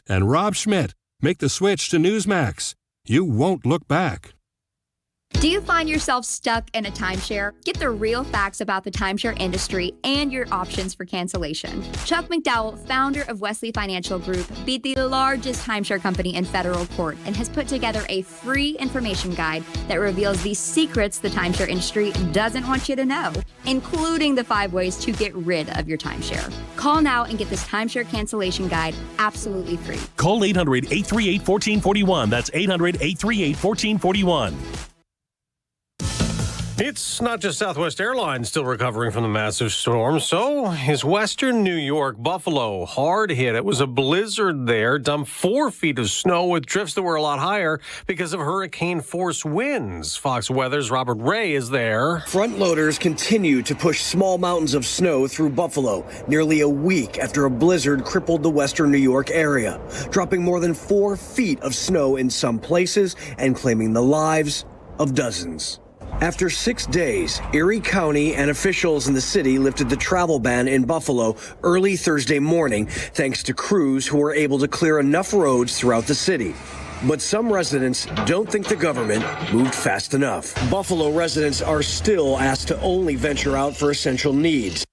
and Rob Schmidt make the switch to Newsmax. You won't look back. Do you find yourself stuck in a timeshare? Get the real facts about the timeshare industry and your options for cancellation. Chuck McDowell, founder of Wesley Financial Group, beat the largest timeshare company in federal court and has put together a free information guide that reveals the secrets the timeshare industry doesn't want you to know, including the 5 ways to get rid of your timeshare. Call now and get this timeshare cancellation guide absolutely free. Call 800-838-1441. That's 800-838-1441. It's not just Southwest Airlines still recovering from the massive storm. So is Western New York. Buffalo, hard hit. It was a blizzard there, dumped 4 feet of snow with drifts that were a lot higher because of hurricane-force winds. Fox Weather's Robert Ray is there. Front loaders continue to push small mountains of snow through Buffalo nearly a week after a blizzard crippled the Western New York area, dropping more than 4 feet of snow in some places and claiming the lives of dozens. After 6 days, Erie County and officials in the city lifted the travel ban in Buffalo early Thursday morning, thanks to crews who were able to clear enough roads throughout the city. But some residents don't think the government moved fast enough. Buffalo residents are still asked to only venture out for essential needs.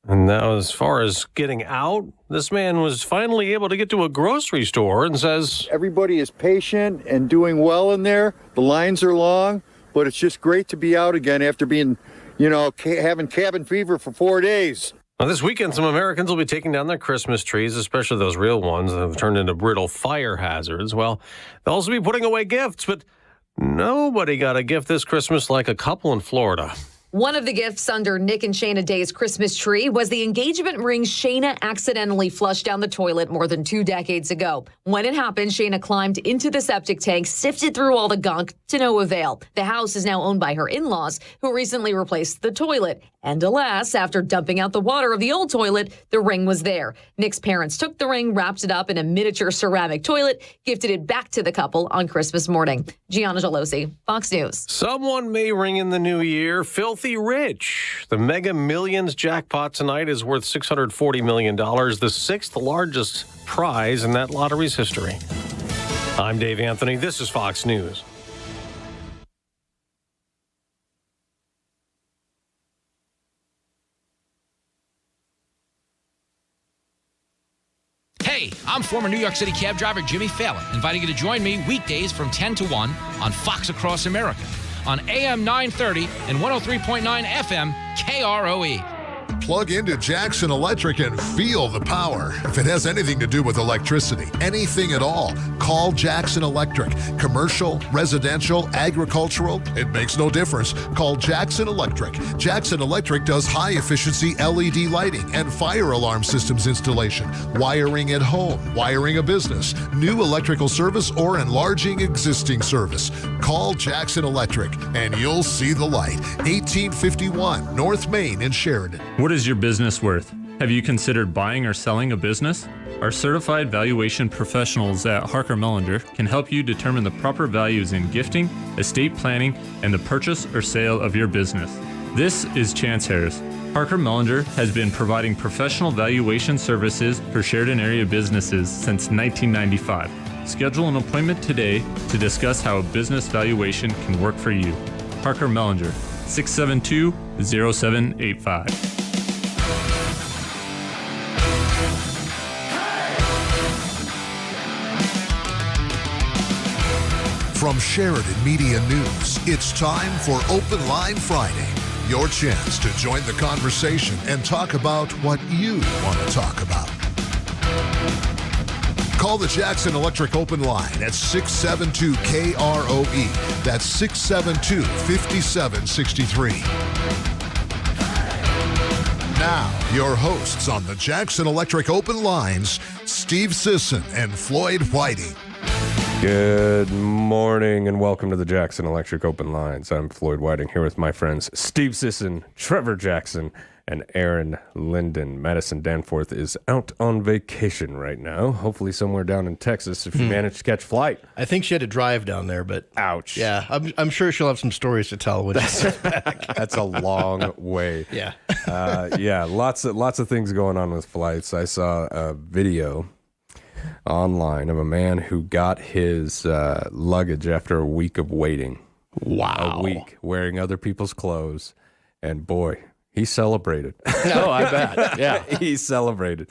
And now, as far as getting out, this man was finally able to get to a grocery store and says, everybody is patient and doing well in there. The lines are long. But it's just great to be out again after being, having cabin fever for 4 days. Now, this weekend, some Americans will be taking down their Christmas trees, especially those real ones that have turned into brittle fire hazards. Well, they'll also be putting away gifts, but nobody got a gift this Christmas like a couple in Florida. One of the gifts under Nick and Shayna Day's Christmas tree was the engagement ring Shayna accidentally flushed down the toilet more than 2 decades ago. When it happened, Shayna climbed into the septic tank, sifted through all the gunk to no avail. The house is now owned by her in-laws, who recently replaced the toilet. And alas, after dumping out the water of the old toilet, the ring was there. Nick's parents took the ring, wrapped it up in a miniature ceramic toilet, gifted it back to the couple on Christmas morning. Gianna Gelosi, Fox News. Someone may ring in the new year filthy rich. The Mega Millions jackpot tonight is worth $640 million, the 6th largest prize in that lottery's history. I'm Dave Anthony. This is Fox News. Hey, I'm former New York City cab driver Jimmy Fallon, inviting you to join me weekdays from 10 to 1 on Fox Across America on AM 930 and 103.9 FM KROE. Plug into Jackson Electric and feel the power. If it has anything to do with electricity, anything at all, call Jackson Electric. Commercial, residential, agricultural, it makes no difference. Call Jackson Electric. Jackson Electric does high-efficiency LED lighting and fire alarm systems installation, wiring at home, wiring a business, new electrical service, or enlarging existing service. Call Jackson Electric and you'll see the light. 1851 North Main in Sheridan. What is your business worth? Have you considered buying or selling a business? Our certified valuation professionals at Harker Mellinger can help you determine the proper values in gifting, estate planning, and the purchase or sale of your business. This is Chance Harris. Harker Mellinger has been providing professional valuation services for Sheridan area businesses since 1995. Schedule an appointment today to discuss how a business valuation can work for you. Harker Mellinger, 672-0785. From Sheridan Media News, it's time for Open Line Friday. Your chance to join the conversation and talk about what you want to talk about. Call the Jackson Electric Open Line at 672-KROE. That's 672-5763. Now, your hosts on the Jackson Electric Open Lines, Steve Sisson and Floyd Whiting. Good morning and welcome to the Jackson Electric Open Lines. I'm Floyd Whiting here with my friends Steve Sisson, Trevor Jackson, and Aaron Linden. Madison Danforth is out on vacation right now, hopefully somewhere down in Texas if she managed to catch flight. I think she had to drive down there, but... Ouch. Yeah, I'm sure she'll have some stories to tell when she gets back. That's a long way. Yeah. Yeah, lots of things going on with flights. I saw a video online of a man who got his luggage after a week of waiting. Wow. A week wearing other people's clothes. And boy, he celebrated. Oh, I bet. Yeah. He celebrated.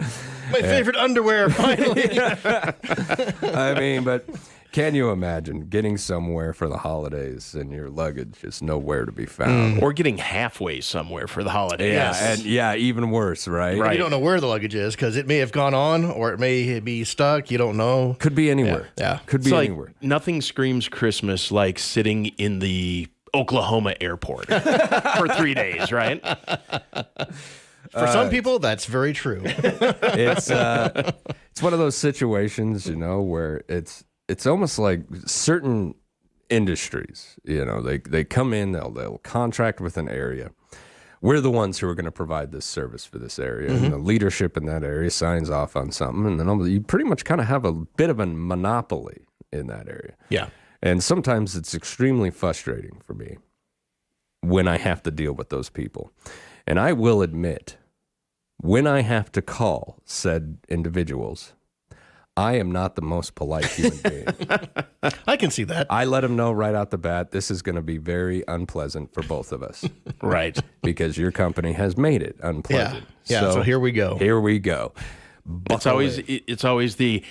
My favorite underwear, finally. I mean, but can you imagine getting somewhere for the holidays and your luggage is nowhere to be found? Or getting halfway somewhere for the holidays. Yeah, and even worse, right? You don't know where the luggage is because it may have gone on or it may be stuck. You don't know. Could be anywhere. Yeah. Could be Like, anywhere. nothing screams Christmas like sitting in the Oklahoma airport for 3 days, right? For some people, that's very true. It's one of those situations, where it's almost like certain industries, they come in, they'll contract with an area. We're the ones who are going to provide this service for this area. And the leadership in that area signs off on something. And then you pretty much kind of have a bit of a monopoly in that area. Yeah. And sometimes it's extremely frustrating for me when I have to deal with those people. And I will admit, when I have to call said individuals, I am not the most polite human being. I can see that. I let them know right out the bat, this is going to be very unpleasant for both of us. Right. Because your company has made it unpleasant. Yeah, so here we go. Here we go. It's always the,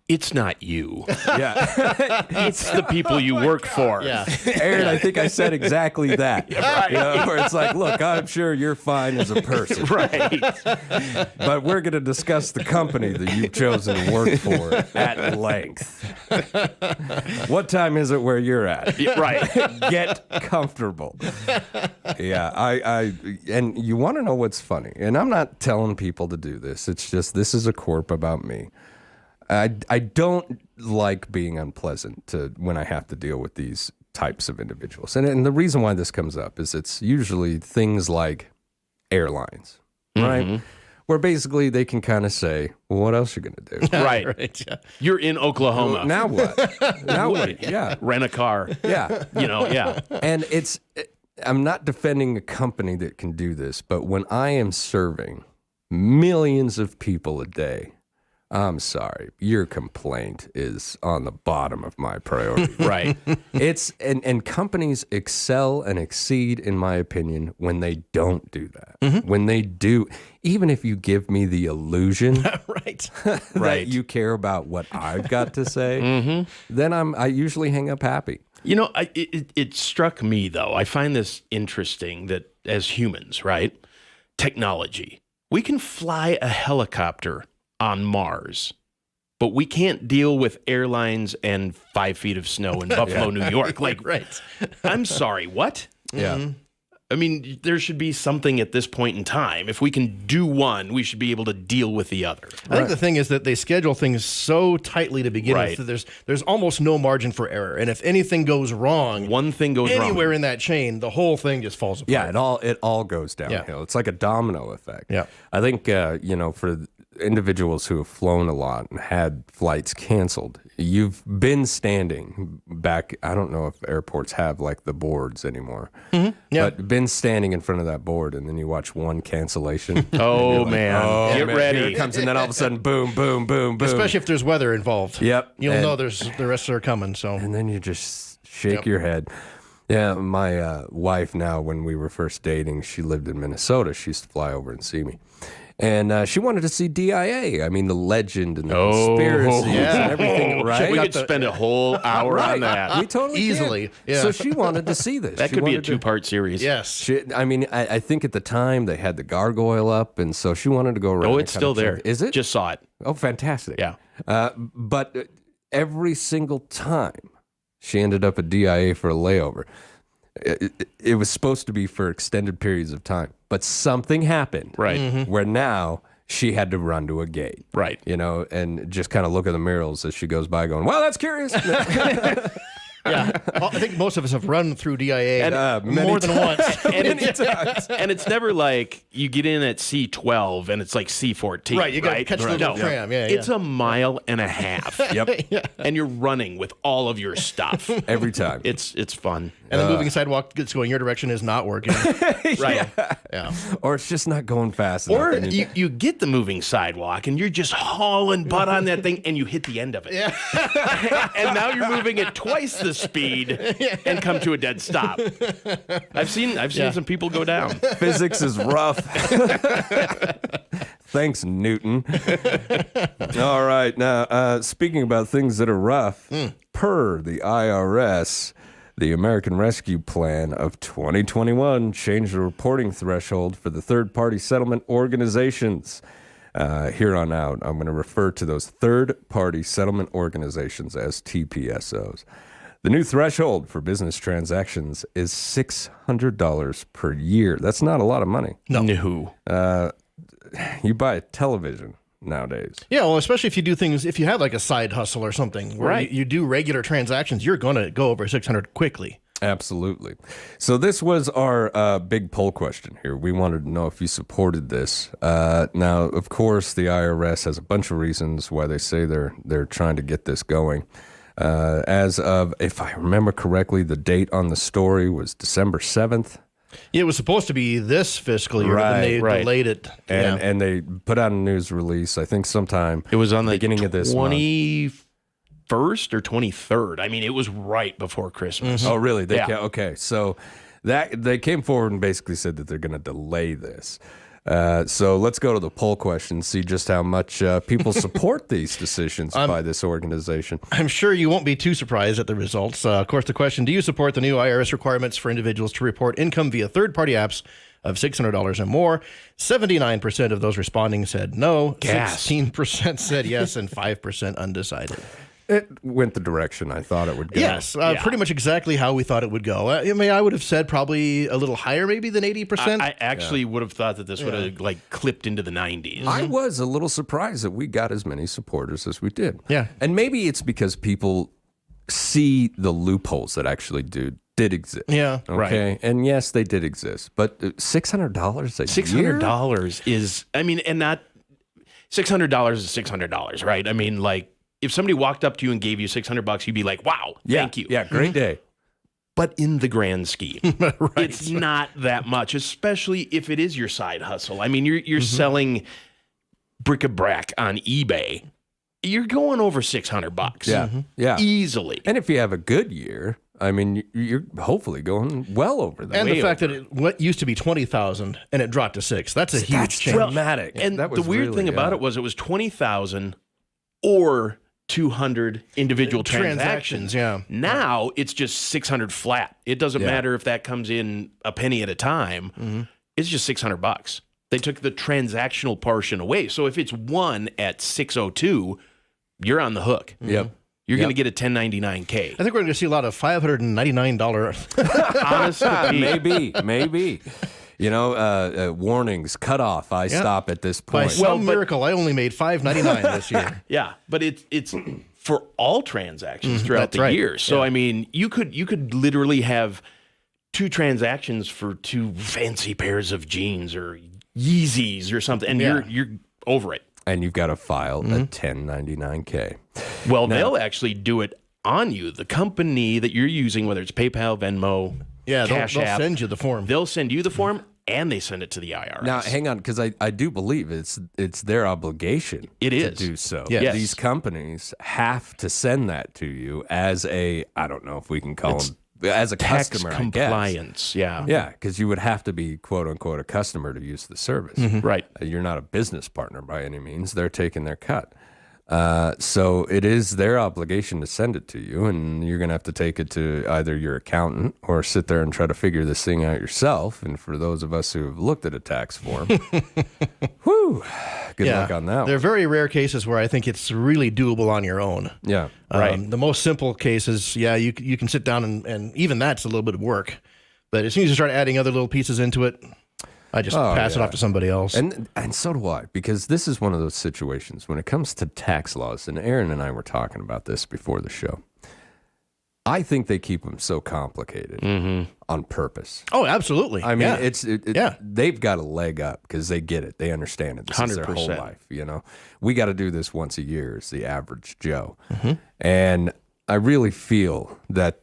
it's not you. Yeah. It's the people you work for. Yeah. Aaron, I think I said exactly that. Right. Where it's like, look, I'm sure you're fine as a person. Right. But we're going to discuss the company that you've chosen to work for at length. What time is it where you're at? Right. Get comfortable. Yeah, and you want to know what's funny, and I'm not telling people to do this. It's just, this is a corp about me. I don't like being unpleasant when I have to deal with these types of individuals. And the reason why this comes up is it's usually things like airlines, right? Where basically they can kind of say, well, what else are you going to do? Right. Yeah. You're in Oklahoma. Well, now what? Now what? Yeah. Rent a car. Yeah. Yeah. And I'm not defending a company that can do this, but when I am serving millions of people a day, I'm sorry, your complaint is on the bottom of my priority. Right. It's and companies excel and exceed, in my opinion, when they don't do that. When they do, even if you give me the illusion that you care about what I've got to say, then I usually hang up happy. It struck me, though. I find this interesting that as humans, right, technology, we can fly a helicopter on Mars, but we can't deal with airlines and 5 feet of snow in Buffalo, New York. Like, right. I'm sorry, what? Yeah. I mean, there should be something at this point in time. If we can do one, we should be able to deal with the other. I think the thing is that they schedule things so tightly to begin with that there's almost no margin for error. And if anything goes wrong, one thing goes anywhere in that chain, the whole thing just falls apart. Yeah, it all goes downhill. Yeah. It's like a domino effect. Yeah. I think for individuals who have flown a lot and had flights canceled, you've been standing back. I don't know if airports have like the boards anymore, but been standing in front of that board, and then you watch one cancellation. Oh, man. Get ready. Here it comes, and then all of a sudden, boom, boom, boom, boom. Especially if there's weather involved. Yep. You'll know the rest are coming. So. And then you just shake your head. Yeah, my wife now, when we were first dating, she lived in Minnesota. She used to fly over and see me. And she wanted to see DIA. I mean, the legend and the conspiracies and everything, right? We could spend a whole hour on that. We totally easily. can. Yeah. So she wanted to see this. That could be a 2-part series. Yes. I think at the time they had the gargoyle up, and so she wanted to go around. Oh, it's still there. Is it? Just saw it. Oh, fantastic. Yeah. But every single time she ended up at DIA for a layover. It was supposed to be for extended periods of time, but something happened, right? Where now she had to run to a gate, right? And just kind of look at the murals as she goes by, going, "Well, that's curious." Yeah, well, I think most of us have run through DIA more than once. And it's never like you get in at C12 and it's like C14. Right, you got to catch the little tram. Yeah, it's a mile and a half. Yep. And you're running with all of your stuff. Every time. It's fun. And the moving sidewalk that's going your direction is not working. Right. Yeah. Or it's just not going fast enough. Or you get the moving sidewalk and you're just hauling butt on that thing and you hit the end of it. Yeah. And now you're moving at twice the speed and come to a dead stop. I've seen some people go down. Physics is rough. Thanks, Newton. All right. Now, speaking about things that are rough, per the IRS, the American Rescue Plan of 2021 changed the reporting threshold for the third-party settlement organizations. Here on out, I'm going to refer to those third-party settlement organizations as TPSOs. The new threshold for business transactions is $600 per year. That's not a lot of money. No. You buy a television nowadays. Yeah, well, especially if you do things, if you have like a side hustle or something, where you do regular transactions, you're going to go over 600 quickly. Absolutely. So this was our big poll question here. We wanted to know if you supported this. Now, of course, the IRS has a bunch of reasons why they say they're trying to get this going. As of, if I remember correctly, the date on the story was December 7th. It was supposed to be this fiscal year, but they delayed it. And they put out a news release, I think sometime. It was on the beginning of this month. 21st or 23rd. I mean, it was right before Christmas. Oh, really? Okay. So they came forward and basically said that they're going to delay this. So let's go to the poll question, see just how much people support these decisions by this organization. I'm sure you won't be too surprised at the results. Of course, the question, do you support the new IRS requirements for individuals to report income via third-party apps of $600 or more? 79% of those responding said no, 16% said yes, and 5% undecided. It went the direction I thought it would go. Yes, pretty much exactly how we thought it would go. I mean, I would have said probably a little higher maybe than 80%. I actually would have thought that this would have clipped into the 90s. I was a little surprised that we got as many supporters as we did. Yeah. And maybe it's because people see the loopholes that actually did exist. Yeah. Okay. Right. And yes, they did exist. But $600 a year? $600 is, I mean, and not $600 is $600, right? I mean, like, if somebody walked up to you and gave you $600, you'd be like, wow, thank you. Yeah, great day. But in the grand scheme, it's not that much, especially if it is your side hustle. I mean, you're selling bric-a-brac on eBay. You're going over $600. Yeah. Easily. And if you have a good year, I mean, you're hopefully going well over that. And the fact that what used to be $20,000 and it dropped to $6,000, that's a huge change. Dramatic. And that the weird thing about it was $20,000 or 200 individual transactions. Yeah. Now it's just 600 flat. It doesn't matter if that comes in a penny at a time. It's just $600. They took the transactional portion away. So if it's one at 602, you're on the hook. Yep. You're going to get a 1099K. I think we're going to see a lot of Honestly, maybe. You know, warnings, cutoff. I stop at this point. By some miracle, I only made $5.99 this year. Yeah, but it's for all transactions throughout the year. So I mean, you could literally have 2 transactions for 2 fancy pairs of jeans or Yeezys or something, and you're over it. And you've got to file a 1099K. Well, they'll actually do it on you. The company that you're using, whether it's PayPal, Venmo, Cash they'll App, send you the form. They'll send you the form, and they send it to the IRS. Now, hang on, because I do believe it's their obligation to do so. Yes. These companies have to send that to you as a, I don't know if we can call them, as a tax customer, compliance. I guess. Yeah, because you would have to be, quote unquote, a customer to use the service. Right. You're not a business partner by any means. They're taking their cut. So it is their obligation to send it to you, and you're going to have to take it to either your accountant or sit there and try to figure this thing out yourself. And for those of us who have looked at a tax form, whew, good luck on that. There are very rare cases where I think it's really doable on your own. Yeah, right. The most simple cases, you can sit down and even that's a little bit of work. But as soon as you start adding other little pieces into it, I just pass it off to somebody else. And so do I, because this is one of those situations when it comes to tax laws, and Aaron and I were talking about this before the show. I think they keep them so complicated on purpose. Oh, absolutely. I mean, yeah. They've got a leg up because they get it. They understand it. This is their whole 100%. life, you know. We got to do this once a year is the average Joe. And I really feel that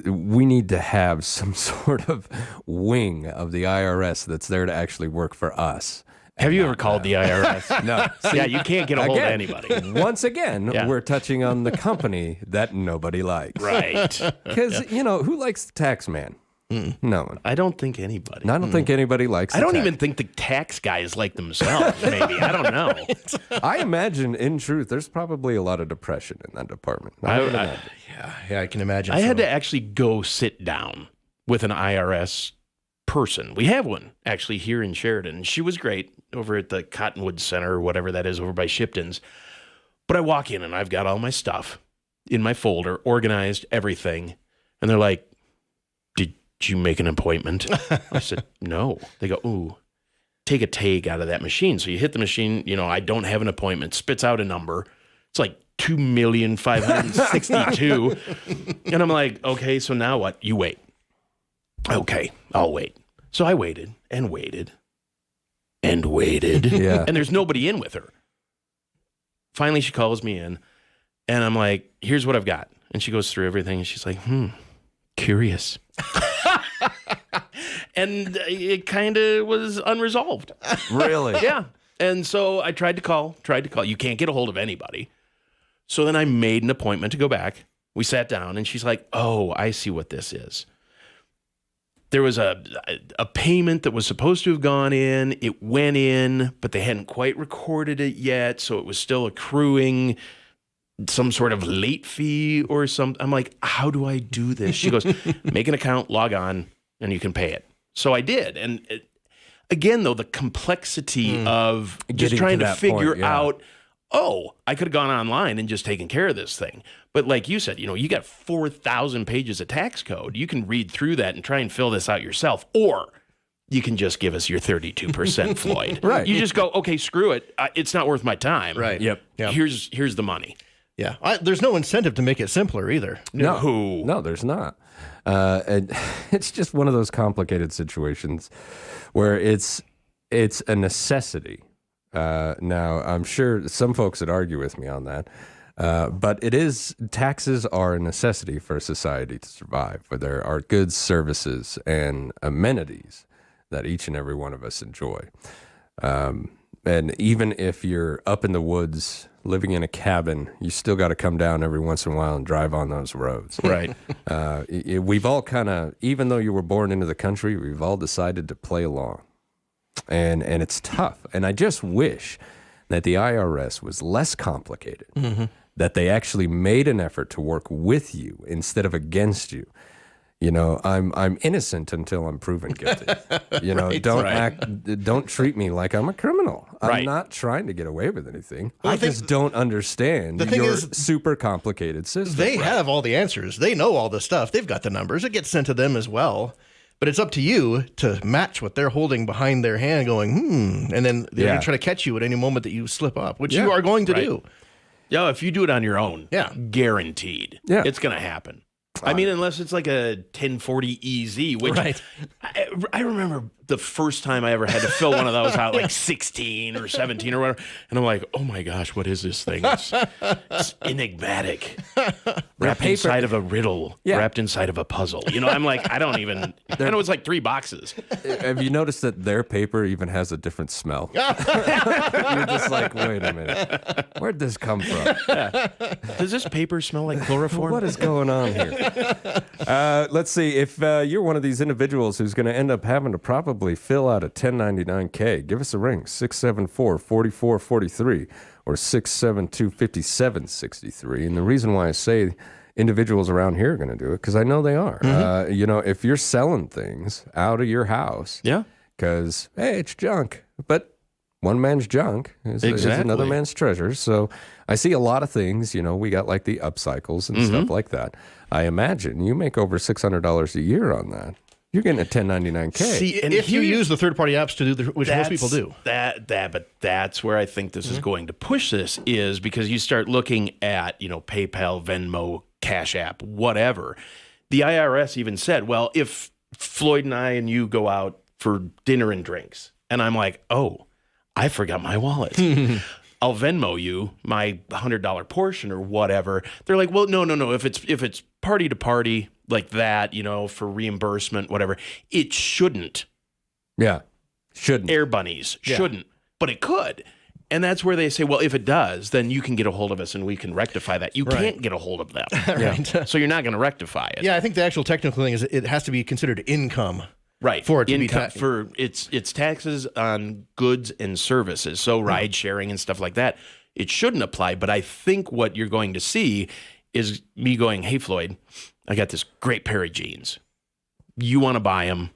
we need to have some sort of wing of the IRS that's there to actually work for us. Have you ever called the IRS? No. Yeah, you can't get a hold of anybody. Once again, Yeah. we're touching on the company that nobody likes. Right. Because, you know, who likes the tax man? No one. I don't think anybody. I don't think anybody likes I the don't tax. even think the tax guys like themselves, maybe. I don't know. I imagine, in truth, there's probably a lot of depression in that department. Yeah, I can imagine. I had to actually go sit down with an IRS person. We have one actually here in Sheridan. She was great over at the Cottonwood Center or whatever that is over by Shipton's. But I walk in and I've got all my stuff in my folder, organized, everything. And they're like, did you make an appointment? I said, no. They go, ooh, take a tag out of that machine. So you hit the machine, you know, I don't have an appointment, spits out a number. It's like 2,562,000. And I'm like, okay, so now what? You wait. Okay, I'll wait. So I waited and waited and waited. Yeah. And there's nobody in with her. Finally, she calls me in and I'm like, here's what I've got. And she goes through everything and she's like, curious. And it kind of was unresolved. Really? Yeah. And so I tried to call. You can't get a hold of anybody. So then I made an appointment to go back. We sat down and she's like, oh, I see what this is. There was a payment that was supposed to have gone in. It went in, but they hadn't quite recorded it yet. So it was still accruing some sort of late fee or something. I'm like, how do I do this? She goes, make an account, log on, and you can pay it. So I did. And again, though, the complexity of just Getting trying to to that figure point, yeah. out, oh, I could have gone online and just taken care of this thing. But like you said, you know, you got 4,000 pages of tax code. You can read through that and try and fill this out yourself. Or you can just give us your 32%, Floyd. Right. You just go, okay, screw it. It's not worth my time. Right. Yep. Here's the money. Yeah. There's no incentive to make it simpler either. No, there's not. And it's just one of those complicated situations where it's a necessity. Now, I'm sure some folks would argue with me on that. But taxes are a necessity for a society to survive, where there are goods, services, and amenities that each and every one of us enjoy. And even if you're up in the woods, living in a cabin, you still got to come down every once in a while and drive on those roads. Right. We've all kind of, even though you were born into the country, we've all decided to play along. And it's tough. And I just wish that the IRS was less complicated, that they actually made an effort to work with you instead of against you. You know, I'm innocent until I'm proven guilty. You know, don't treat me like I'm a criminal. I'm not trying to get away with anything. I just don't understand your super complicated system. They have all the answers. They know all the stuff. They've got the numbers. It gets sent to them as well. But it's up to you to match what they're holding behind their hand going, and then they're going to try to catch you at any moment that you slip up, which you are going to do. Yeah, if you do it on your own, guaranteed, it's going to happen. I mean, unless it's like a 1040 EZ, which I remember the first time I ever had to fill one of those out, like 16 or 17 or whatever. And I'm like, oh my gosh, what is this thing? It's enigmatic. Wrapped inside of a riddle, wrapped inside of a puzzle. You know, I'm like, I don't even, I know it's like 3 boxes. Have you noticed that their paper even has a different smell? You're just like, wait a minute. Where'd this come from? Does this paper smell like chloroform? What is going on here? Let's see. If you're one of these individuals who's going to end up having to probably fill out a 1099-K, give us a ring, 674-4443 or 672-5763. And the reason why I say individuals around here are going to do it, because I know they are. You know, if you're selling things out of your house, because, hey, it's junk, but one man's junk is another man's treasure. So I see a lot of things, you know, we got like the upcycles and stuff like that. I imagine you make over $600 a year on that. You're getting a 1099-K. See, and if you use the third-party apps to do which most people do. But that's where I think this is going to push this, is because you start looking at, you know, PayPal, Venmo, Cash App, whatever. The IRS even said, well, if Floyd and I and you go out for dinner and drinks, and I'm like, oh, I forgot my wallet. I'll Venmo you my $100 portion or whatever. They're like, well, no. If it's party to party like that, for reimbursement, whatever, it shouldn't. Yeah, shouldn't. Air bunnies shouldn't, but it could. And that's where they say, well, if it does, then you can get a hold of us and we can rectify that. You can't get a hold of them. Right. So you're not going to rectify it. Yeah, I think the actual technical thing is it has to be considered income. Right. For it to income, be for it's taxes on goods and services. So ride sharing and stuff like that, it shouldn't apply. But I think what you're going to see is me going, hey, Floyd, I got this great pair of jeans. You want to buy them?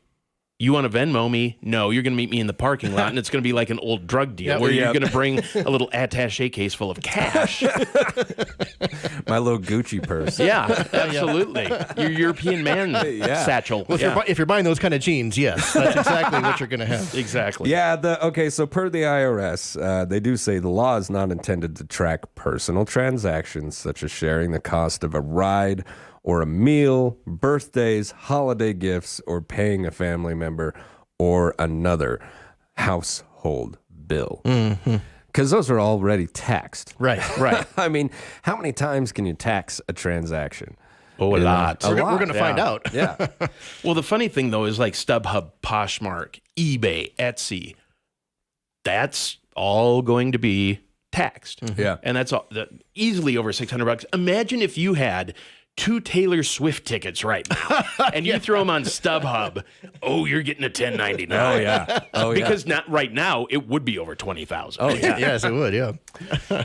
You want to Venmo me? No, you're going to meet me in the parking lot, and it's going to be like an old drug deal where you're going to bring a little attaché case full of cash. My little Gucci purse. Yeah, absolutely. Your European man satchel. Well, if you're buying those kind of jeans, yes, that's exactly what you're going to have. Exactly. Yeah. So per the IRS, they do say the law is not intended to track personal transactions such as sharing the cost of a ride or a meal, birthdays, holiday gifts, or paying a family member or another household bill. Because those are already taxed. Right. I mean, how many times can you tax a transaction? Oh, a lot. We're going to find out. Yeah. Well, the funny thing, though, is like StubHub, Poshmark, eBay, Etsy. That's all going to be taxed. Yeah. And that's all, easily over $600. Imagine if you had 2 Taylor Swift tickets right now, and you throw them on StubHub. Oh, you're getting a $10.99. Oh yeah. Because not right now, it would be over $20,000. Oh yeah. Yes, it would. Yeah.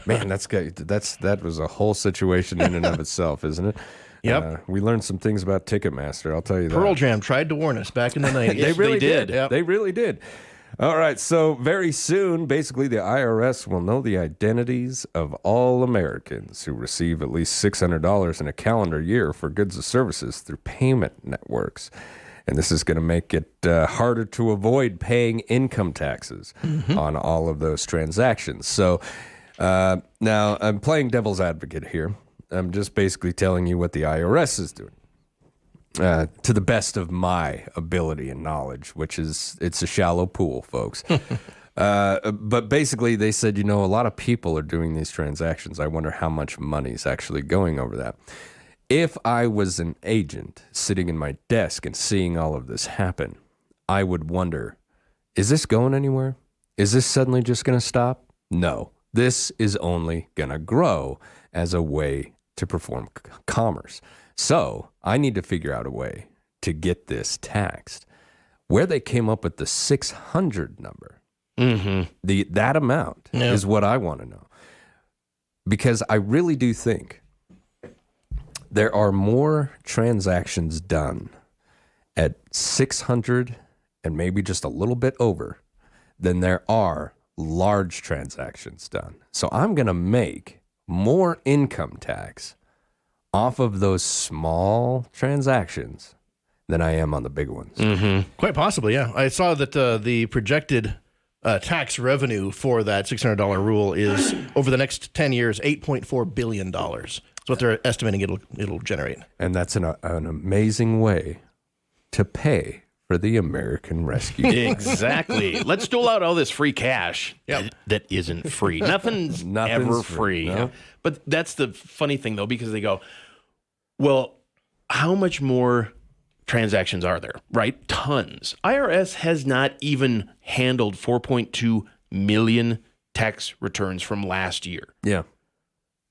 Man, that's good. That was a whole situation in and of itself, isn't it? Yep. We learned some things about Ticketmaster. I'll tell you that. Pearl Jam tried to warn us back in the 90s. They really did. Yep. They really did. All right, so very soon, basically, the IRS will know the identities of all Americans who receive at least $600 in a calendar year for goods and services through payment networks. And this is going to make it harder to avoid paying income taxes on all of those transactions. So now I'm playing devil's advocate here. I'm just basically telling you what the IRS is doing. To the best of my ability and knowledge, which is, it's a shallow pool, folks. But basically, they said, a lot of people are doing these transactions. I wonder how much money's actually going over that. If I was an agent sitting in my desk and seeing all of this happen, I would wonder, is this going anywhere? Is this suddenly just going to stop? No, this is only going to grow as a way to perform commerce. So I need to figure out a way to get this taxed. Where they came up with the 600 number, that amount is what I want to know. Because I really do think there are more transactions done at 600 and maybe just a little bit over than there are large transactions done. So I'm going to make more income tax off of those small transactions than I am on the big ones. Quite possibly, yeah. I saw that the projected tax revenue for that $600 rule is, over the next 10 years, $8.4 billion. That's what they're estimating it'll generate. And that's an amazing way to pay for the American Rescue. Exactly. Let's dole out all this free cash that isn't free. Nothing's ever free. No. But that's the funny thing, though, because they go, well, how much more transactions are there, right? Tons. IRS has not even handled 4.2 million tax returns from last year. Yeah.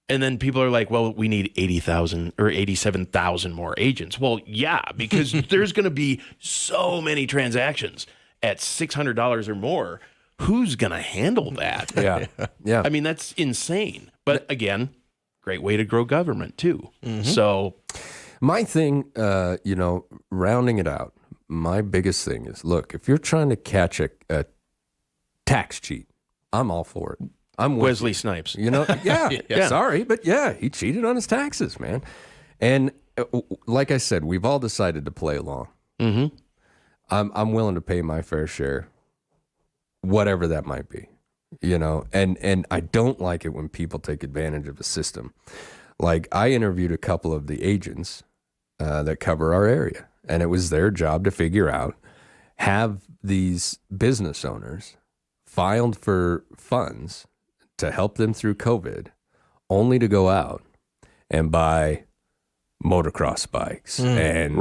And then people are like, well, we need 80,000 or 87,000 more agents. Well, yeah, because there's going to be so many transactions at $600 or more. Who's going to handle that? Yeah. I mean, that's insane. But again, great way to grow government too. So my thing, rounding it out, my biggest thing is, look, if you're trying to catch a tax cheat, I'm all for it. I'm with Wesley you. Snipes. Sorry, but he cheated on his taxes, man. And like I said, we've all decided to play along. I'm willing to pay my fair share, whatever that might be, and I don't like it when people take advantage of a system Like, I interviewed a couple of the agents that cover our area, and it was their job to figure out, have these business owners filed for funds to help them through COVID, only to go out and buy motocross bikes and,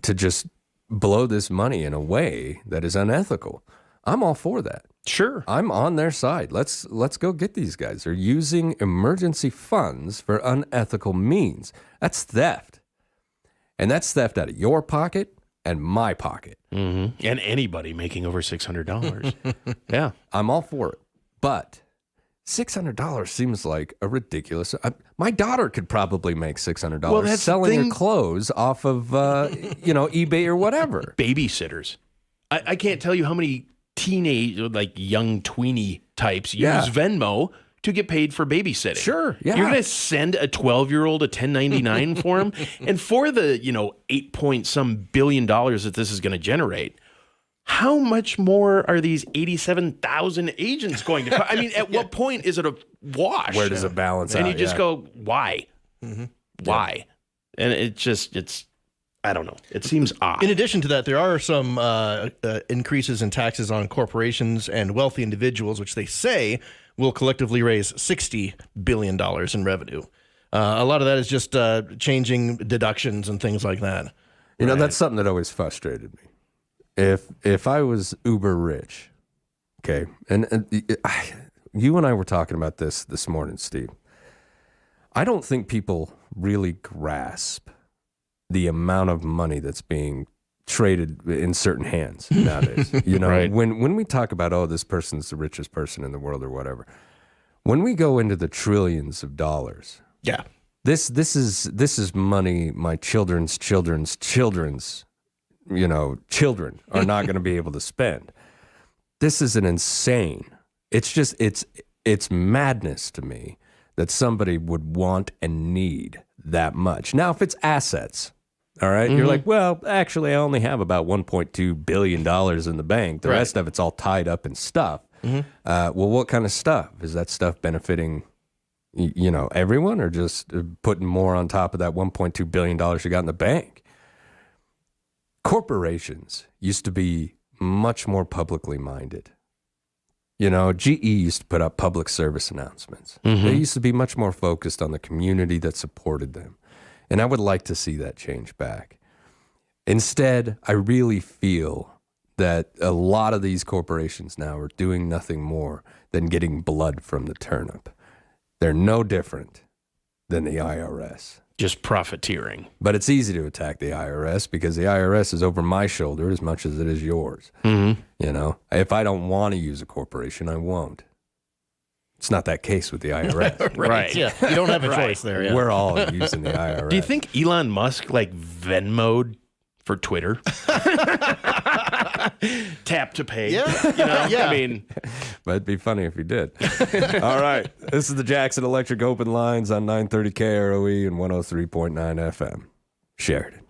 to just blow this money in a way that is unethical. I'm all for that. Sure. I'm on their side. Let's go get these guys. They're using emergency funds for unethical means. That's theft. And that's theft out of your pocket and my pocket. Mm-hmm. And anybody making over $600. Yeah. I'm all for it. But $600 seems like a ridiculous... my daughter could probably make $600 selling her clothes off of, eBay or whatever. Babysitters. I can't tell you how many teenage, like young tweenie types use Venmo to get paid for babysitting. Sure, yeah. You're going to send a 12-year-old a 1099 for him? And for the, $8 billion that this is going to generate, how much more are these 87,000 agents going to cost? I mean, at what point is it a wash? Where does it balance out? And you just go, why? Mm-hmm. Why? Yeah. And it's I don't know. It seems odd. In addition to that, there are some increases in taxes on corporations and wealthy individuals, which they say will collectively raise $60 billion in revenue. A lot of that is just changing deductions and things like that. That's something that always frustrated me. If I was uber rich, okay, and you and I were talking about this morning, Steve. I don't think people really grasp the amount of money that's being traded in certain hands nowadays. Right. When we talk about, this person's the richest person in the world or whatever, when we go into the trillions of dollars, this is money my children's children are not going to be able to spend. This is an insane. It's madness to me that somebody would want and need that much. Now, if it's assets, all right, you're like, well, actually, I only have about $1.2 billion in the bank. The rest of it's all tied up in stuff. Well, what kind of stuff? Is that stuff benefiting, everyone, or just putting more on top of that $1.2 billion you got in the bank? Corporations used to be much more publicly minded. GE used to put out public service announcements. They used to be much more focused on the community that supported them. And I would like to see that change back. Instead, I really feel that a lot of these corporations now are doing nothing more than getting blood from the turnip. They're no different than the IRS. Just profiteering. But it's easy to attack the IRS because the IRS is over my shoulder as much as it is yours. If I don't want to use a corporation, I won't. It's not that case with the IRS. Right. Yeah. You don't have a choice there. Yeah. We're all using the IRS. Do you think Elon Musk Venmo'd for Twitter? Tap to pay. Yeah. Yeah. I mean, but it'd be funny if he did. All right. This is the Jackson Electric Open Lines on 930 KROE and 103.9 FM. Sheridan.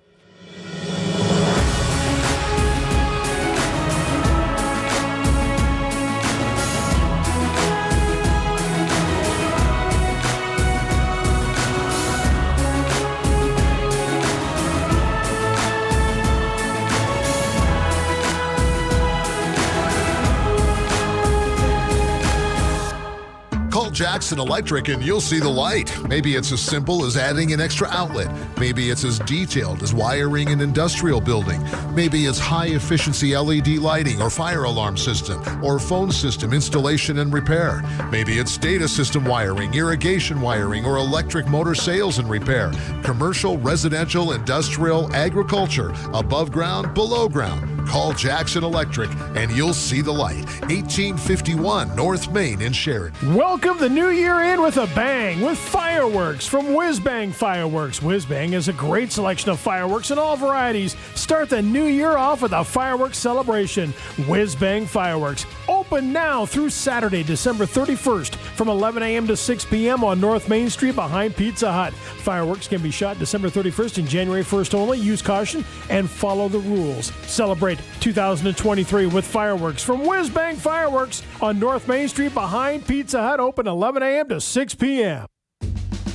Jackson Electric and you'll see the light. Maybe it's as simple as adding an extra outlet. Maybe it's as detailed as wiring an industrial building. Maybe it's high-efficiency LED lighting or fire alarm system or phone system installation and repair. Maybe it's data system wiring, irrigation wiring, or electric motor sales and repair. Commercial, residential, industrial, agriculture, above ground, below ground. Call Jackson Electric and you'll see the light. 1851 North Main in Sheridan. Welcome the new year in with a bang with fireworks from Whiz Bang Fireworks. Whiz Bang is a great selection of fireworks in all varieties. Start the new year off with a fireworks celebration. Whiz Bang Fireworks. Open now through Saturday, December 31st from 11 a.m. to 6 p.m. on North Main Street behind Pizza Hut. Fireworks can be shot December 31st and January 1st only. Use caution and follow the rules. Celebrate 2023 with fireworks from Whiz Bang Fireworks on North Main Street behind Pizza Hut. Open 11 a.m. to 6 p.m.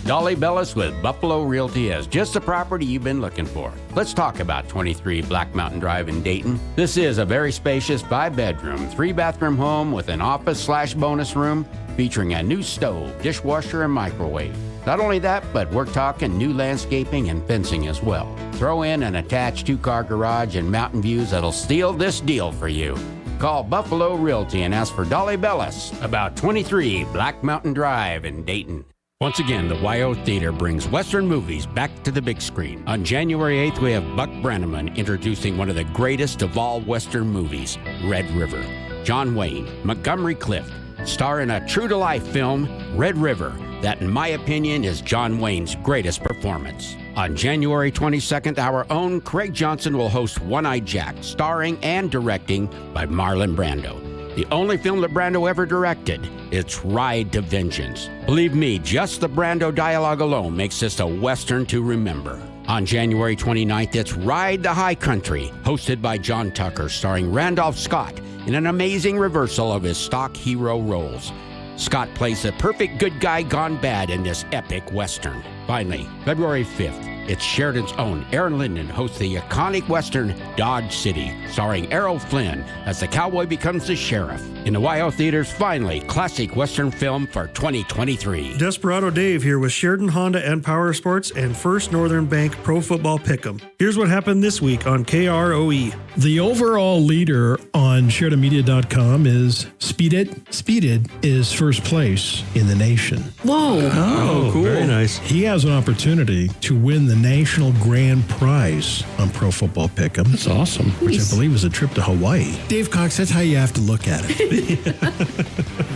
Dolly Bellis with Buffalo Realty has just the property you've been looking for. Let's talk about 23 Black Mountain Drive in Dayton. This is a very spacious 5-bedroom, 3-bathroom home with an office/bonus room featuring a new stove, dishwasher, and microwave. Not only that, but we're talking new landscaping and fencing as well. Throw in an attached 2-car garage and mountain views that'll steal this deal for you. Call Buffalo Realty and ask for Dolly Bellis about 23 Black Mountain Drive in Dayton. Once again, the YO Theater brings Western movies back to the big screen. On January 8th, we have Buck Brannaman introducing one of the greatest of all Western movies, Red River. John Wayne, Montgomery Clift, star in a true-to-life film, Red River, that in my opinion is John Wayne's greatest performance. On January 22nd, our own Craig Johnson will host One-Eyed Jack, starring and directing by Marlon Brando. The only film that Brando ever directed, it's Ride to Vengeance. Believe me, just the Brando dialogue alone makes this a Western to remember. On January 29th, it's Ride the High Country, hosted by John Tucker, starring Randolph Scott in an amazing reversal of his stock hero roles. Scott plays the perfect good guy gone bad in this epic Western. Finally, February 5th, it's Sheridan's own Aaron Linden hosts the iconic Western Dodge City, starring Errol Flynn as the cowboy becomes the sheriff. In the YO Theaters, finally, classic Western film for 2023. Desperado Dave here with Sheridan Honda and Power Sports and First Northern Bank Pro Football Pick'em. Here's what happened this week on KROE. The overall leader on SheridanMedia.com is Speeded. Speeded is first place in the nation. Whoa. Oh, cool. Very nice. He has an opportunity to win the National Grand Prize on Pro Football Pick'em. That's awesome. Which I believe is a trip to Hawaii. Dave Cox, that's how you have to look at it.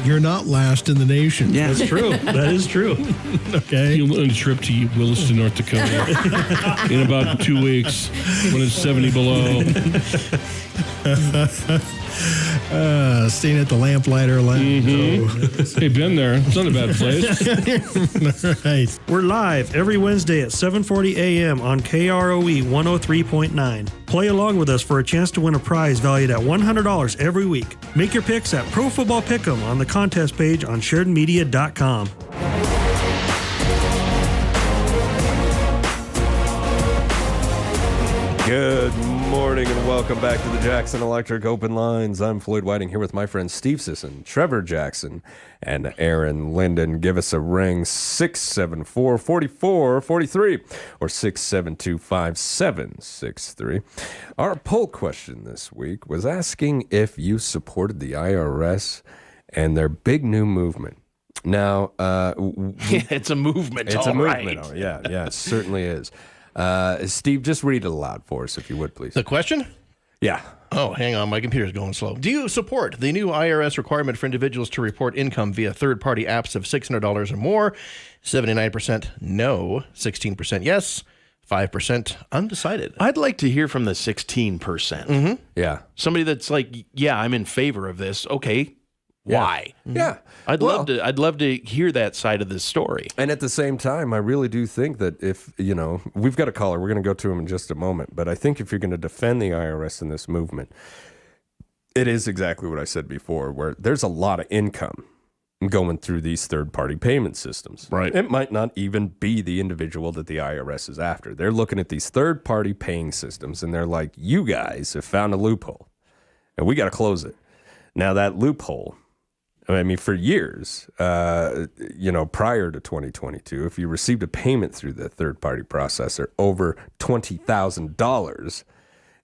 You're not last in the nation. Yeah, that's true. That is true. Okay. You'll on a trip to Williston, North Dakota in about 2 weeks when it's 70 below. Staying at the Lamplighter Lounge. Hey, been there. It's not a bad place. Right. We're live every Wednesday at 7:40 a.m. on KROE 103.9. Play along with us for a chance to win a prize valued at $100 every week. Make your picks at Pro Football Pick'em on the contest page on SheridanMedia.com. Good morning and welcome back to the Jackson Electric Open Lines. I'm Floyd Whiting here with my friends Steve Sisson, Trevor Jackson, and Aaron Linden. Give us a ring, 674-4443 or 672-5763. Our poll question this week was asking if you supported the IRS and their big new movement. Now, it's a movement. It's all a movement. right. Oh, yeah, it certainly is. Steve, just read it aloud for us, if you would, please. The question? Yeah. Oh, hang on. My computer's going slow. Do you support the new IRS requirement for individuals to report income via third-party apps of $600 or more? 79% no, 16% yes, 5% undecided. I'd like to hear from the 16%. Mm-hmm. Yeah. Somebody that's like, yeah, I'm in favor of this. Okay. Why? Yeah. I'd love to hear that side of the story. And at the same time, I really do think that if, we've got a caller, we're going to go to him in just a moment, but I think if you're going to defend the IRS in this movement, it is exactly what I said before, where there's a lot of income going through these third-party payment systems. Right. It might not even be the individual that the IRS is after. They're looking at these third-party paying systems, and they're like, you guys have found a loophole, and we got to close it. Now, that loophole, I mean, for years, prior to 2022, if you received a payment through the third-party processor over $20,000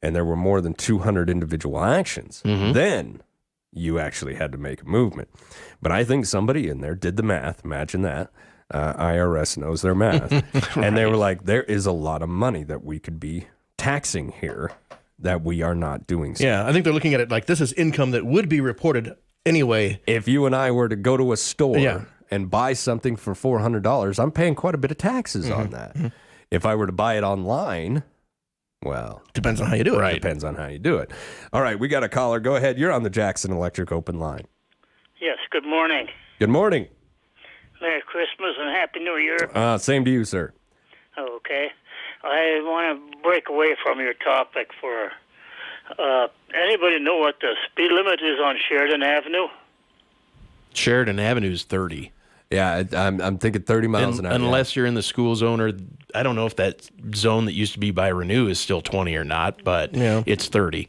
and there were more than 200 individual actions, then you actually had to make a movement. But I think somebody in there did the math. Imagine that. IRS knows their math. Right. And they were like, there is a lot of money that we could be taxing here that we are not doing so. Yeah, I think they're looking at it like this is income that would be reported anyway. If you and I were to go to a store and buy something for $400, I'm paying quite a bit of taxes on that. Mm-hmm. If I were to buy it online, well, depends on how you do it. Right. Depends on how you do it. All right, we got a caller. Go ahead. You're on the Jackson Electric Open Line. Yes, good morning. Good morning. Merry Christmas and Happy New Year. Same to you, sir. Okay. I want to break away from your topic for anybody know what the speed limit is on Sheridan Avenue? Sheridan Avenue is 30. Yeah, I'm thinking 30 miles an hour. Unless you're in the school zone, or I don't know if that zone that used to be by Renew is still 20 or not, but it's 30.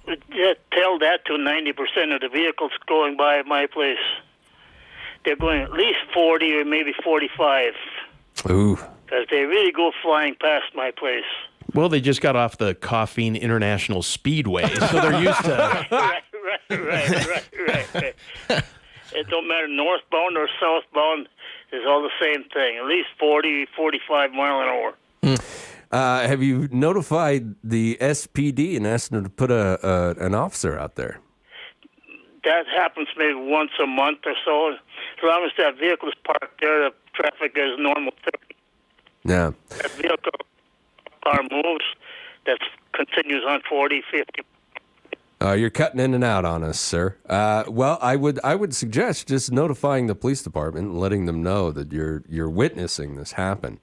Tell that to 90% of the vehicles going by my place. They're going at least 40 or maybe 45. Ooh. Because they really go flying past my place. Well, they just got off the Coffeen International Speedway, so they're used to... Right. It don't matter, northbound or southbound, it's all the same thing. At least 40, 45 mile an hour. Have you notified the SPD and asked them to put an officer out there? That happens maybe once a month or so. As long as that vehicle is parked there, the traffic is normal 30. Yeah. That vehicle car moves, that continues on 40, 50. You're cutting in and out on us, sir. Well, I would suggest just notifying the police department and letting them know that you're witnessing this happen.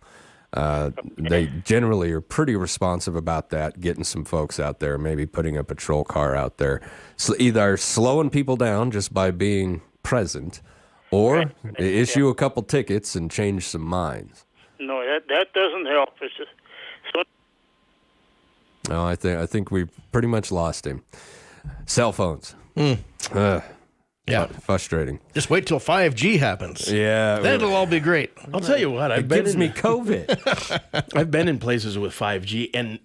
They generally are pretty responsive about that, getting some folks out there, maybe putting a patrol car out there. So either slowing people down just by being present, or issue a couple tickets and change some minds. No, that doesn't help. It's just, No, I think we've pretty much lost him. Cell phones. Yeah. Frustrating. Just wait till 5G happens. Yeah. Then it'll all be great. I'll tell you what, It gives me COVID. I've been in places with 5G, and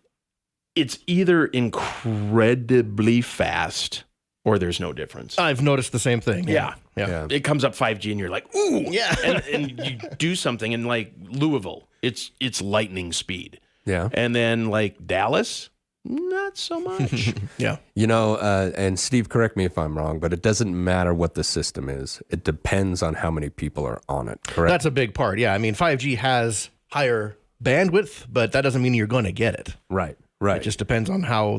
it's either incredibly fast or there's no difference. I've noticed the same thing. Yeah. It comes up 5G, and you're like, ooh. Yeah. and you do something in, like, Louisville. It's lightning speed. Yeah. And then, like, Dallas, not so much. Yeah. You know, and Steve, correct me if I'm wrong, but it doesn't matter what the system is. It depends on how many people are on it, correct? That's a big part. Yeah. I mean, 5G has higher bandwidth, but that doesn't mean you're going to get it. Right. It just depends on how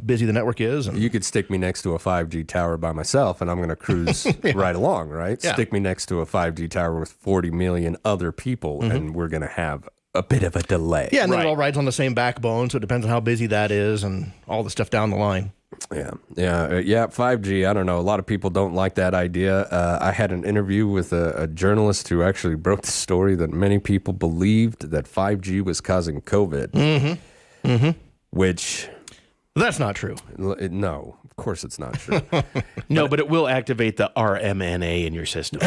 busy the network is. And you could stick me next to a 5G tower by myself, and I'm going to cruise right along, right? Yeah. Stick me next to a 5G tower with 40 million other people, and we're going to have a bit of a delay. Yeah, and then it all rides on the same backbone, so it depends on how busy that is and all the stuff down the line. Yeah. 5G. I don't know. A lot of people don't like that idea. I had an interview with a journalist who actually broke the story that many people believed that 5G was causing COVID. Which... That's not true. No, of course it's not true. No, but it will activate the RMNA in your system.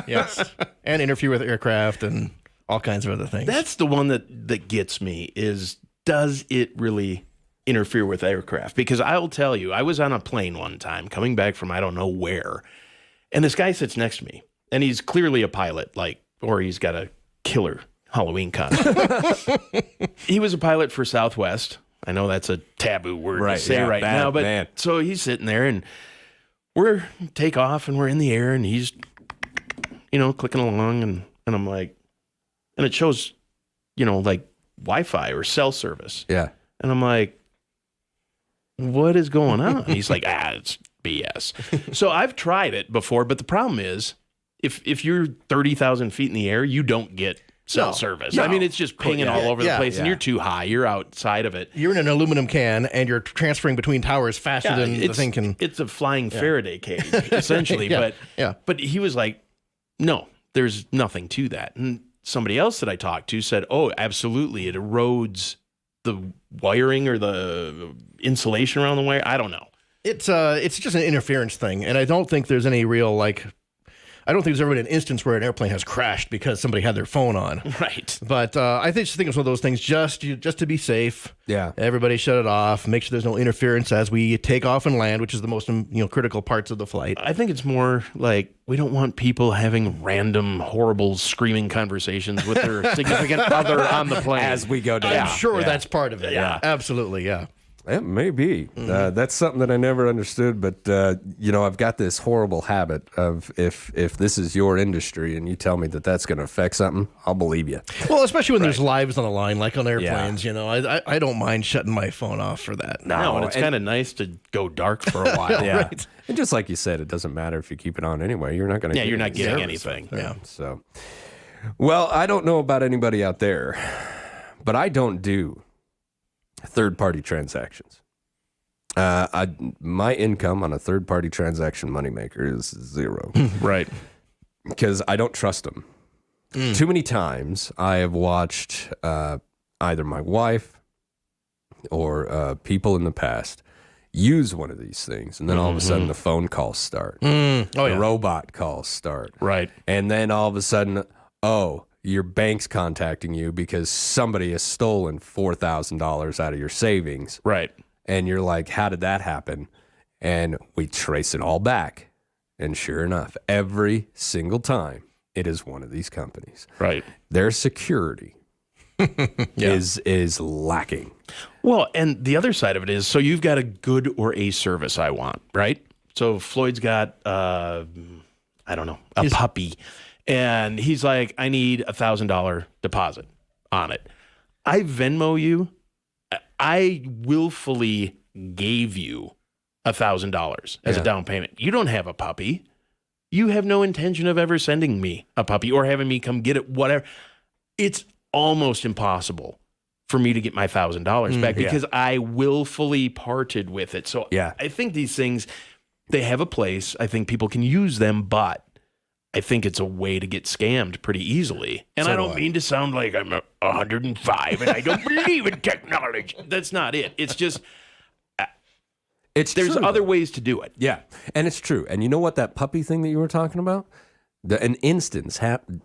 Yes. And interfere with aircraft and all kinds of other things. That's the one that gets me is, does it really interfere with aircraft? Because I'll tell you, I was on a plane one time coming back from I don't know where, and this guy sits next to me, and he's clearly a pilot, or he's got a killer Halloween costume. He was a pilot for Southwest. I know that's a taboo word to say now, but so he's sitting there, and we're take off, and we're in the air, and he's, clicking along, and I'm like, and it shows, like Wi-Fi or cell service. Yeah. And I'm like, what is going on? And he's like, it's BS. So I've tried it before, but the problem is, if you're 30,000 feet in the air, you don't get cell service. No. I mean, it's just pinging all over the place, and you're too high. You're outside of it. You're in an aluminum can, and you're transferring between towers faster than the thing can. It's a flying Faraday cage, essentially. But he was like, no, there's nothing to that. And somebody else that I talked to said, oh, absolutely. It erodes the wiring or the insulation around the wire. I don't know. It's just an interference thing, and I don't think there's any real I don't think there's ever been an instance where an airplane has crashed because somebody had their phone on. Right. But I think it's one of those things just to be safe. Yeah. Everybody shut it off. Make sure there's no interference as we take off and land, which is the most critical parts of the flight. I think it's more like we don't want people having random, horrible, screaming conversations with their significant other on the plane. As we go down. I'm sure that's part of it. Yeah. Absolutely, yeah. It may be. That's something that I never understood, but I've got this horrible habit of if this is your industry and you tell me that that's going to affect something, I'll believe you. Well, especially when there's lives on the line, like on airplanes. I don't mind shutting my phone off for that. No, and it's kind of nice to go dark for a while. Yeah, right. And just like you said, it doesn't matter if you keep it on anyway. You're not going to. Yeah, you're not getting service anything. Yeah. So, well, I don't know about anybody out there, but I don't do third-party transactions. My income on a third-party transaction moneymaker is 0. Right. Because I don't trust them. Too many times I have watched either my wife or people in the past use one of these things, and then all of a sudden the phone calls start. The robot calls start. Right. And then all of a sudden, your bank's contacting you because somebody has stolen $4,000 out of your savings. Right. And you're like, how did that happen? And we trace it all back. And sure enough, every single time, it is one of these companies. Right. Their security is lacking. Well, and the other side of it is, so you've got a good or a service I want, right? So Floyd's got, I don't know, a puppy. And he's like, I need $1,000 deposit on it. I Venmo you. I willfully gave you $1,000 as a down payment. You don't have a puppy. You have no intention of ever sending me a puppy or having me come get it, whatever. It's almost impossible for me to get my $1,000 back because I willfully parted with it. So I think these things, they have a place. I think people can use them, but I think it's a way to get scammed pretty easily. And so I don't mean to sound like I'm 105 and I don't believe in technology. That's not it. It's just... There's other ways to do it. Yeah, and it's true. And you know what, that puppy thing that you were talking about? An instance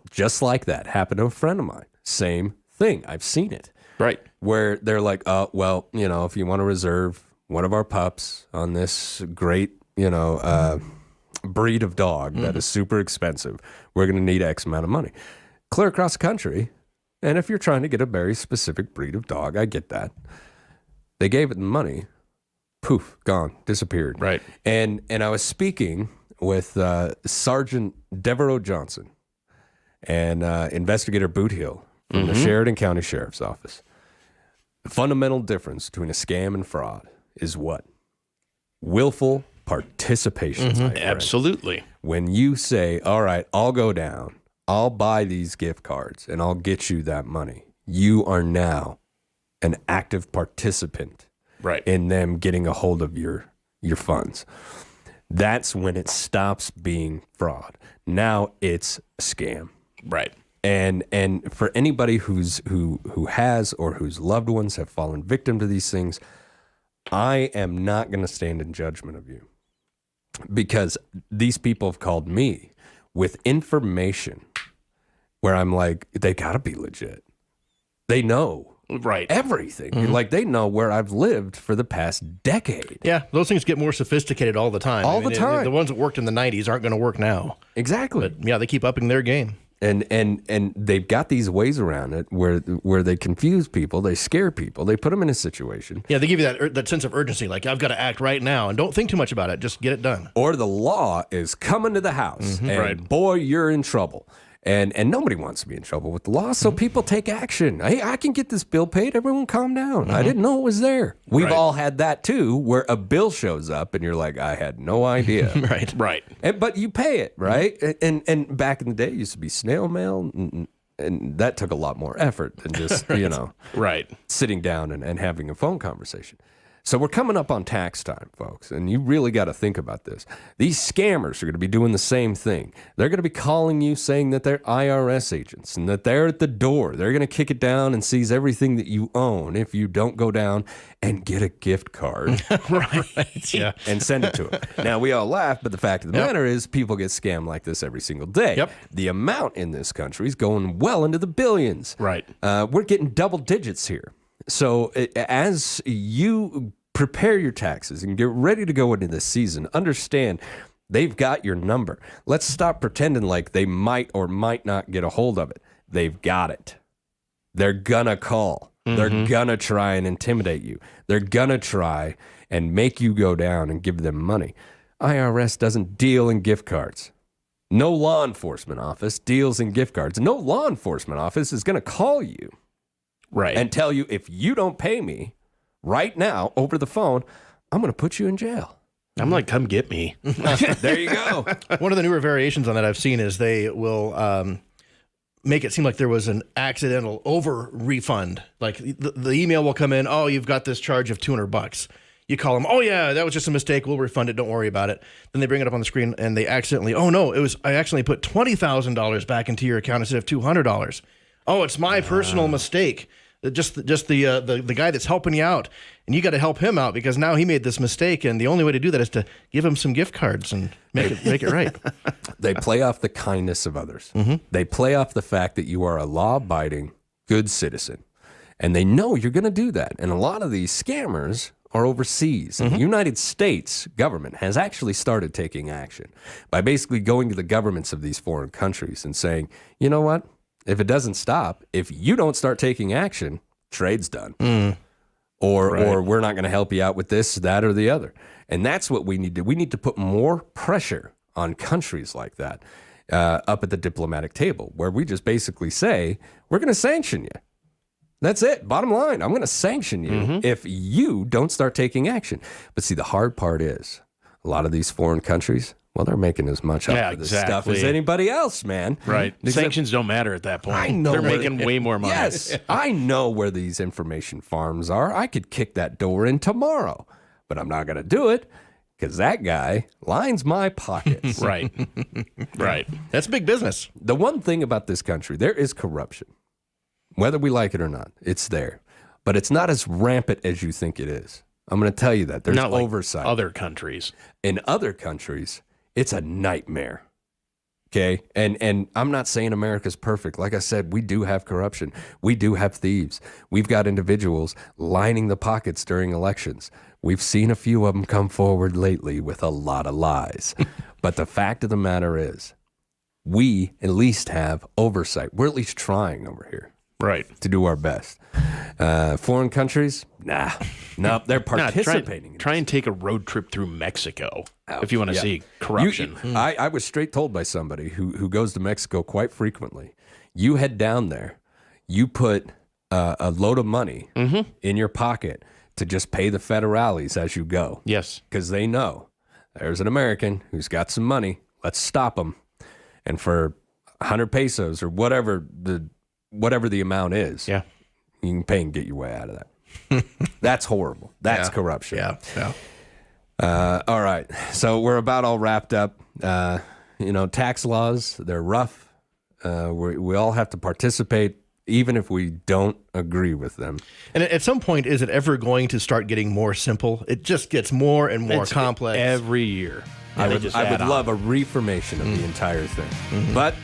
just like that happened to a friend of mine. Same thing. I've seen it. Right. Where they're like, well, if you want to reserve one of our pups on this great, breed of dog that is super expensive, we're going to need X amount of money. Clear across the country. And if you're trying to get a very specific breed of dog, I get that. They gave it the money. Poof, gone, disappeared. Right. And I was speaking with Sergeant Devereaux Johnson and Investigator Boothill from the Sheridan County Sheriff's Office. The fundamental difference between a scam and fraud is what? Willful participation. my friend. Absolutely. When you say, all right, I'll go down, I'll buy these gift cards, and I'll get you that money, you are now an active participant. Right. In them getting a hold of your funds. That's when it stops being fraud. Now it's a scam. Right. And for anybody who has or whose loved ones have fallen victim to these things, I am not going to stand in judgment of you. Because these people have called me with information where I'm like, they got to be legit. They know. Right. Everything. Like, they know where I've lived for the past decade. Yeah, those things get more sophisticated all the time. The time. The ones that worked in the 90s aren't going to work now. Exactly. But yeah, they keep upping their game. And they've got these ways around it where they confuse people, they scare people, they put them in a situation. Yeah, they give you that sense of urgency, like, I've got to act right now, and don't think too much about it, just get it done. Or the law is coming to the house, and boy, you're in trouble. And nobody wants to be in trouble with the law, so people take action. Hey, I can get this bill paid. Everyone calm down. I didn't know it was there. We've all had that too, where a bill shows up and you're like, I had no idea. Right. But you pay it, right? And back in the day, it used to be snail mail, and that took a lot more effort than just, sitting down and having a phone conversation. So we're coming up on tax time, folks, and you really got to think about this. These scammers are going to be doing the same thing. They're going to be calling you saying that they're IRS agents and that they're at the door. They're going to kick it down and seize everything that you own if you don't go down and get a gift card. And send it to them. Now, we all laugh, but the fact of the matter is people get scammed like this every single day. The amount in this country is going well into the billions. Right. We're getting double digits here. So as you prepare your taxes and get ready to go into this season, understand they've got your number. Let's stop pretending like they might or might not get a hold of it. They've got it. They're gonna call. They're gonna try and intimidate you. They're gonna try and make you go down and give them money. IRS doesn't deal in gift cards. No law enforcement office deals in gift cards. No law enforcement office is gonna call you. Right. And tell you, if you don't pay me right now over the phone, I'm going to put you in jail. I'm like, come get me. There you go. One of the newer variations on that I've seen is they will make it seem like there was an accidental over refund. Like the email will come in, oh, you've got this charge of $200. You call them, oh yeah, that was just a mistake. We'll refund it. Don't worry about it. Then they bring it up on the screen and they accidentally, oh no, I accidentally put $20,000 back into your account instead of $200. Oh, it's my personal mistake. Just the guy that's helping you out, and you got to help him out because now he made this mistake, and the only way to do that is to give him some gift cards and make it right. They play off the kindness of others. Mm-hmm. They play off the fact that you are a law-abiding, good citizen, and they know you're going to do that. And a lot of these scammers are overseas. And the United States government has actually started taking action by basically going to the governments of these foreign countries and saying, you know what? If it doesn't stop, if you don't start taking action, trade's done. Or we're not going to help you out with this, that, or the other. And that's what we need to do. We need to put more pressure on countries like that up at the diplomatic table, where we just basically say, we're going to sanction you. That's it. Bottom line, I'm going to sanction you if you don't start taking action. But see, the hard part is a lot of these foreign countries, well, they're making as much out of this stuff as anybody else, man. Right. Sanctions don't matter at that point. I know they're making way more money. Yes. I know where these information farms are. I could kick that door in tomorrow, but I'm not going to do it because that guy lines my pockets. Right. Right. That's big business. The one thing about this country, there is corruption. Whether we like it or not, it's there. But it's not as rampant as you think it is. I'm going to tell you that. There's not like oversight. Other countries. In other countries, it's a nightmare. Okay? And I'm not saying America's perfect. Like I said, we do have corruption. We do have thieves. We've got individuals lining the pockets during elections. We've seen a few of them come forward lately with a lot of lies. But the fact of the matter is, we at least have oversight. We're at least trying over here. Right. To do our best. Foreign countries, nope, they're participating. Try and take a road trip through Mexico if you want to see corruption. I was straight told by somebody who goes to Mexico quite frequently. You head down there, you put a load of money in your pocket to just pay the federales as you go. Yes. Because they know there's an American who's got some money. Let's stop him. And for 100 pesos or whatever the amount is, you can pay and get your way out of that. That's horrible. That's corruption. Yeah. All right. So we're about all wrapped up. Tax laws, they're rough. We all have to participate, even if we don't agree with them. And at some point, is it ever going to start getting more simple? It just gets more and more complex. Every year. I would love a reformation of the entire thing. But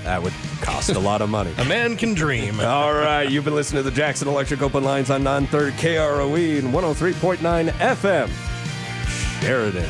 that would cost a lot of money. A man can dream. All right. You've been listening to the Jackson Electric Open Lines on 930 KROE and 103.9 FM. Sheridan.